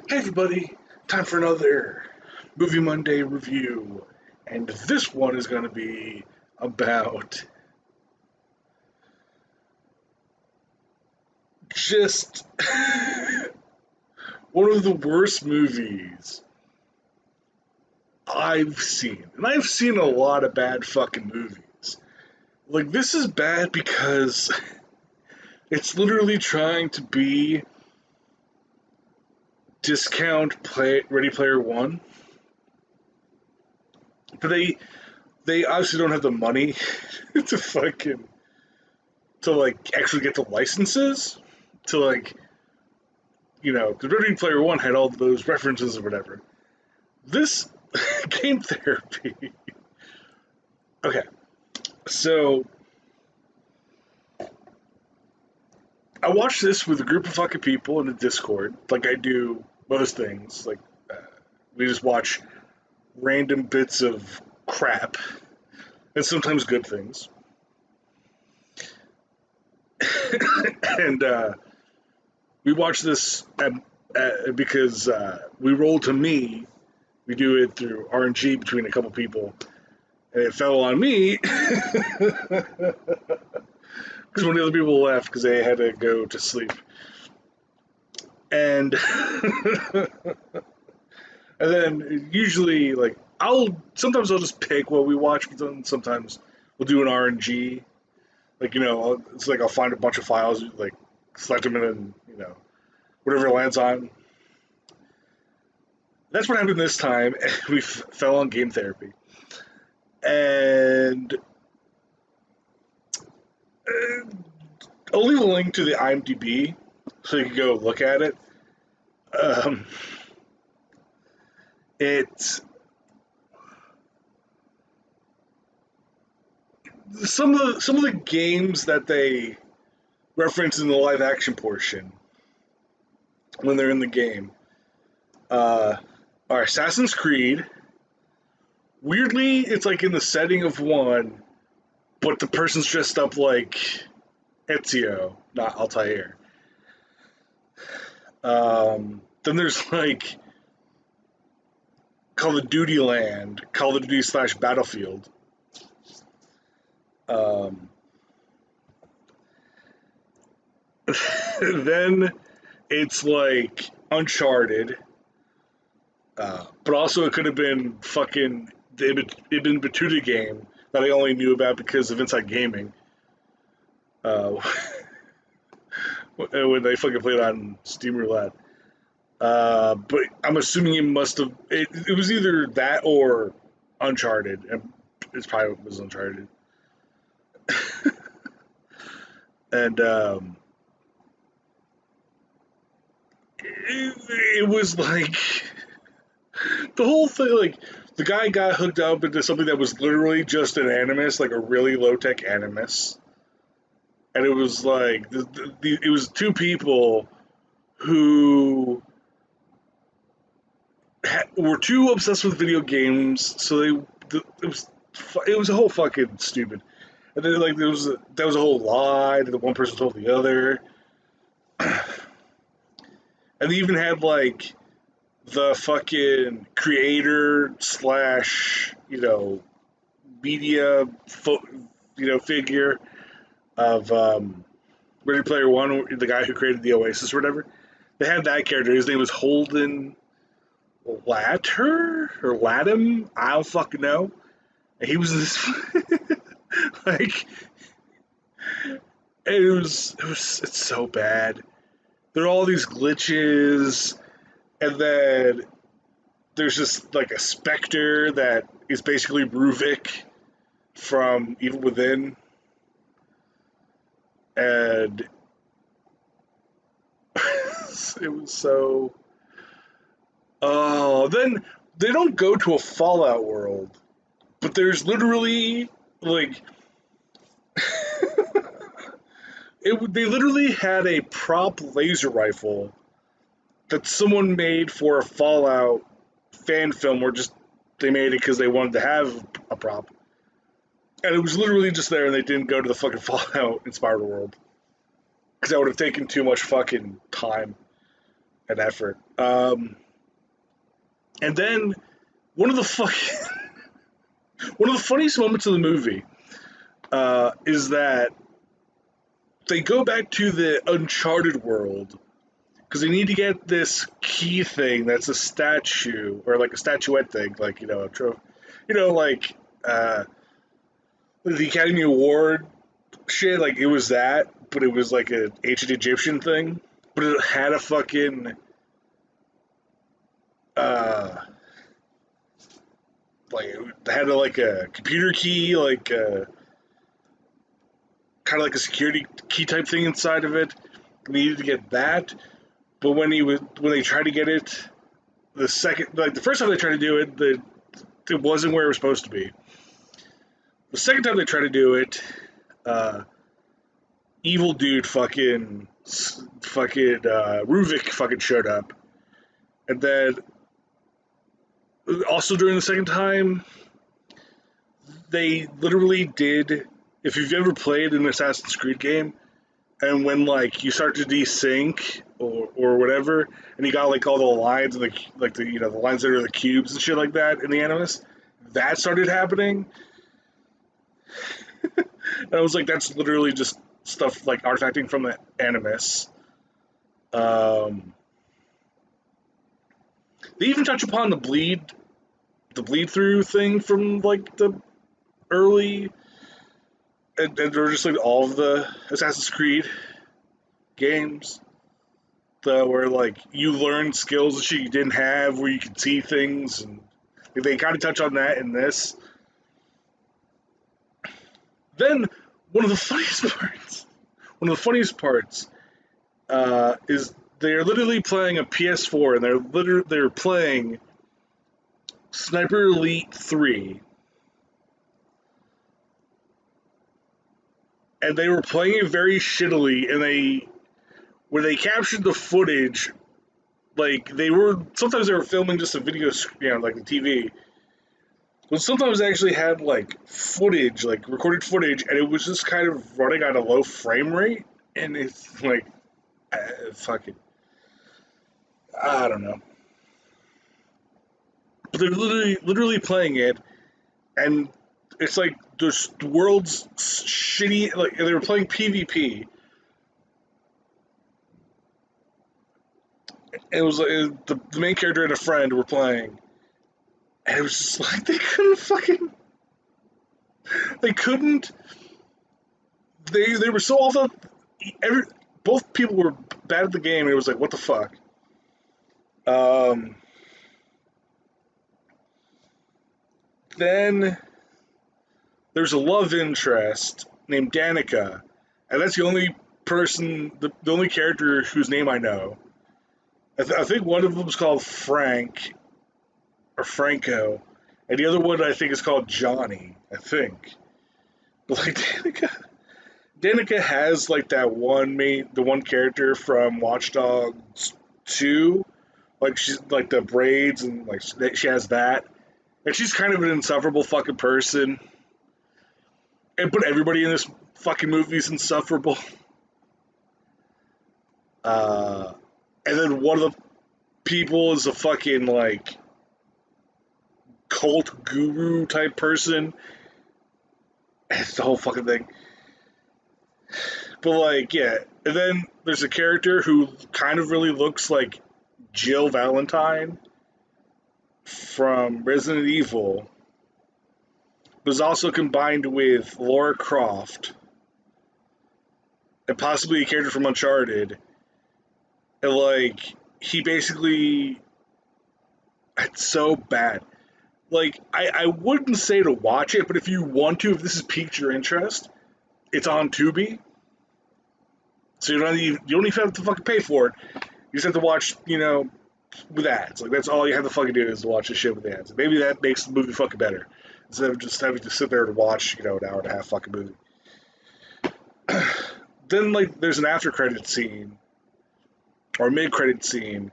Hey everybody, time for another Movie Monday review, and this one is going to be about just one of the worst movies I've seen. And I've seen a lot of bad fucking movies. Like, this is bad because it's literally trying to be Ready Player One, but they obviously don't have the money to actually get the licenses to the Ready Player One had all those references or whatever. This game therapy. Okay, so I watched this with a group of fucking people in the Discord, like I do most things. We just watch random bits of crap, and sometimes good things. And we watch this because we roll to me. We do it through RNG between a couple people, and it fell on me because one of the other people left because they had to go to sleep. And and then usually sometimes I'll just pick what we watch, but then sometimes we'll do an RNG. It's like I'll find a bunch of files, select them, and then whatever it lands on. That's what happened this time. We fell on game therapy, and I'll leave a link to the IMDb so you can go look at it. It's some of the games that they reference in the live action portion when they're in the game are Assassin's Creed. Weirdly, it's like in the setting of one, but the person's dressed up like Ezio, not Altair. Then there's Call of Duty Land, Call of Duty / Battlefield. Then it's like Uncharted, but also it could have been fucking the Ibn Battuta game that I only knew about because of Inside Gaming. When they fucking played on Steam Roulette. But I'm assuming it was either that or Uncharted, and it's probably was Uncharted. And it was like the whole thing. The guy got hooked up into something that was literally just an animus, like a really low tech animus, and it was it was two people who were too obsessed with video games, so it was a whole fucking stupid. And then there was a whole lie that the one person told the other, and they even had the fucking creator / media figure of Ready Player One, the guy who created the Oasis or whatever. They had that character. His name was Holden Latter or Latham. I don't fucking know. And he was this it's so bad. There are all these glitches, and then there's just a specter that is basically Ruvik from Evil Within, and it was so. Oh, then they don't go to a Fallout world, but there's literally they literally had a prop laser rifle that someone made for a Fallout fan film, or just they made it because they wanted to have a prop, and it was literally just there, and they didn't go to the fucking Fallout inspired world because that would have taken too much fucking time. and effort. And then one of the one of the funniest moments of the movie is that they go back to the Uncharted world because they need to get this key thing that's a statue or like a statuette thing, like a trophy, like the Academy Award shit. Like it was that, but it was like an ancient Egyptian thing, but it had a fucking uh, like it had like a computer key, like kind of like a security key type thing inside of it. We needed to get that, but when they tried to get it, the first time they tried to do it, it wasn't where it was supposed to be. The second time they tried to do it, evil dude Ruvik fucking showed up, and then also during the second time, they literally did. If you've ever played an Assassin's Creed game, and when like you start to desync or whatever, and you got like all the lines and the lines that are the cubes and shit like that in the Animus, that started happening. And I was like, that's literally just stuff like artifacting from the Animus. They even touch upon the bleed through thing from like the early, and they're just like all of the Assassin's Creed games, where like you learn skills that you didn't have, where you can see things, and they kind of touch on that in this. Then one of the funniest parts is they're literally playing a PS4, and they're playing Sniper Elite 3, and they were playing it very shittily, and when they captured the footage, like sometimes they were filming just a video, like the TV. But sometimes they actually had like footage, like recorded footage, and it was just kind of running at a low frame rate, and it's like, fucking, I don't know. But they're literally playing it, and it's like the world's shitty. Like they were playing PvP. It was like the main character and a friend were playing, and it was just like they couldn't. They were so off. Both people were bad at the game, and it was like, what the fuck. Then there's a love interest named Danica, and that's the only person, the only character whose name I know. I think one of them is called Frank or Franco, and the other one I think is called Johnny. I think, but like Danica has like the one character from Watch Dogs 2, like she's like the braids and like she has that, and she's kind of an insufferable fucking person. But everybody in this fucking movie is insufferable. And then one of the people is a fucking like cult guru type person. It's the whole fucking thing. But like, yeah. And then there's a character who kind of really looks like Jill Valentine from Resident Evil, was also combined with Lara Croft and possibly a character from Uncharted. And like, he basically, it's so bad. Like, I wouldn't say to watch it, but if you want to, if this has piqued your interest, it's on Tubi. So you don't even have to fucking pay for it. You just have to watch, with ads. Like, that's all you have to fucking do is watch this shit with ads. Maybe that makes the movie fucking better. Instead of just having to sit there and watch, an hour and a half fucking movie. Then, like, there's an after-credit scene, or a mid-credit scene.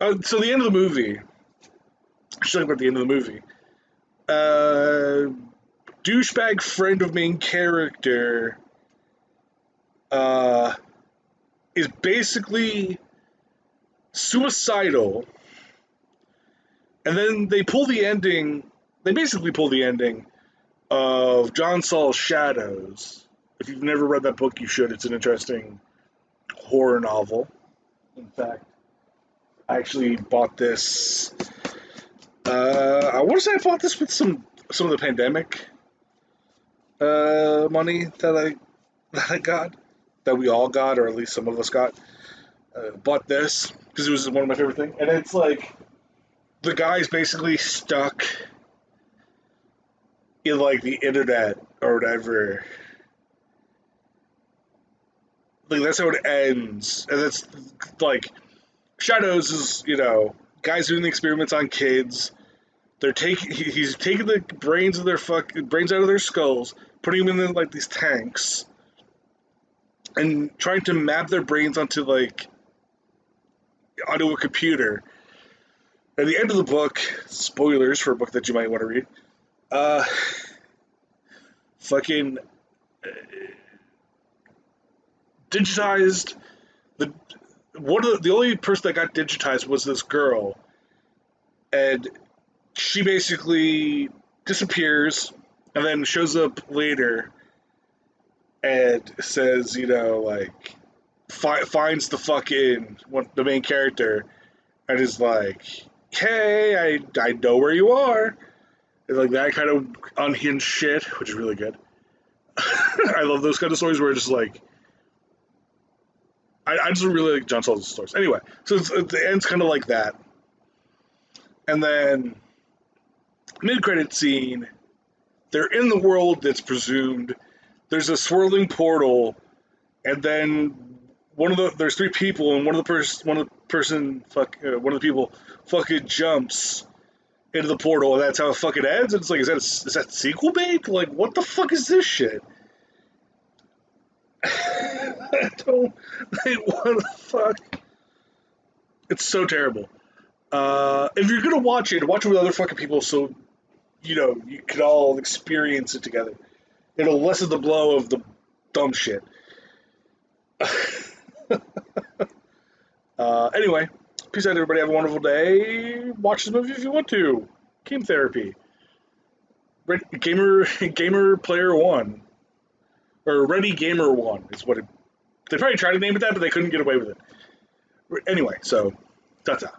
So the end of the movie, I should talk about the end of the movie. Douchebag friend of main character is basically suicidal, and then they pull the ending. They basically pull the ending of John Saul's Shadows. If you've never read that book, you should. It's an interesting horror novel. In fact, I actually bought this. I want to say I bought this with some of the pandemic money that I got, that we all got, or at least some of us got. Bought this because it was one of my favorite things, and it's like the guy's basically stuck in like the internet or whatever. Like that's how it ends, and it's like Shadows is, guys doing the experiments on kids. He's taking the brains of brains out of their skulls, putting them in like these tanks, and trying to map their brains onto a computer. At the end of the book, spoilers for a book that you might want to read, fucking digitized the only person that got digitized was this girl, and she basically disappears and then shows up later and says, finds the main character and is like, hey, I know where you are. It's like that kind of unhinged shit, which is really good. I love those kind of stories where it's just like, I just really like John Saul's stories. Anyway, so the end's kind of like that. And then, mid-credit scene, they're in the world that's presumed. There's a swirling portal, and then there's three people, and one of the people fucking jumps into the portal, and that's how it fucking ends. And it's like, is that sequel bait? Like, what the fuck is this shit? I don't. Like, what the fuck? It's so terrible. If you're gonna watch it with other fucking people, so you can all experience it together. It'll lessen the blow of the dumb shit. Anyway, peace out, everybody. Have a wonderful day. Watch this movie if you want to. Game Therapy. Gamer Player 1. Or Ready Gamer 1 is what it. They probably tried to name it that, but they couldn't get away with it. Anyway, so, ta-ta.